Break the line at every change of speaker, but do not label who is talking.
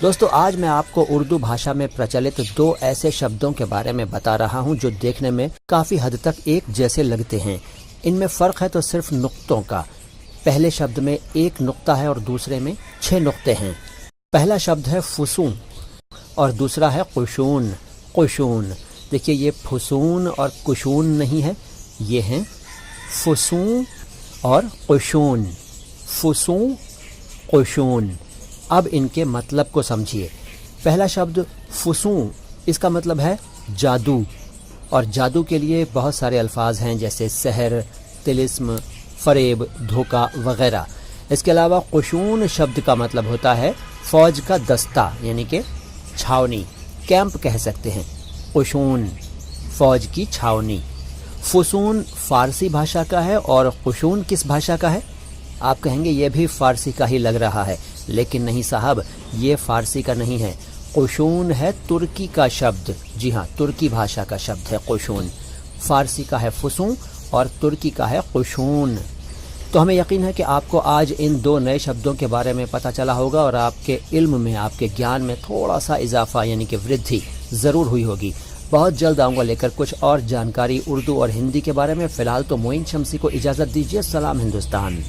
دوستو آج میں آپ کو اردو بھاشا میں پرچلت دو ایسے شبدوں کے بارے میں بتا رہا ہوں جو دیکھنے میں کافی حد تک ایک جیسے لگتے ہیں۔ ان میں فرق ہے تو صرف نقطوں کا۔ پہلے شبد میں ایک نقطہ ہے اور دوسرے میں 6 نقطے ہیں۔ پہلا شبد ہے فسون اور دوسرا ہے قشون۔ قشون دیکھیے، یہ فسون اور قشون نہیں ہے، یہ ہیں فسون اور قشون۔ فسون قشون۔ اب ان کے مطلب کو سمجھیے۔ پہلا شبد فسون، اس کا مطلب ہے جادو، اور جادو کے لیے بہت سارے الفاظ ہیں جیسے سحر، طلسم، فریب، دھوکہ وغیرہ۔ اس کے علاوہ قشون شبد کا مطلب ہوتا ہے فوج کا دستہ، یعنی کہ چھاونی، کیمپ کہہ سکتے ہیں۔ قشون فوج کی چھاونی۔ فسون فارسی بھاشا کا ہے اور قشون کس بھاشا کا ہے؟ آپ کہیں گے یہ بھی فارسی کا ہی لگ رہا ہے، لیکن نہیں صاحب، یہ فارسی کا نہیں ہے۔ قشون ہے ترکی کا شبد۔ جی ہاں، ترکی بھاشا کا شبد ہے قشون۔ فارسی کا ہے فسون اور ترکی کا ہے قشون۔ تو ہمیں یقین ہے کہ آپ کو آج ان دو نئے شبدوں کے بارے میں پتہ چلا ہوگا اور آپ کے علم میں، آپ کے گیان میں تھوڑا سا اضافہ یعنی کہ ورودھی ضرور ہوئی ہوگی۔ بہت جلد آؤں گا لے کر کچھ اور جانکاری اردو اور ہندی کے بارے میں۔ فی الحال تو معین شمسی کو اجازت دیجیے۔ سلام ہندوستان۔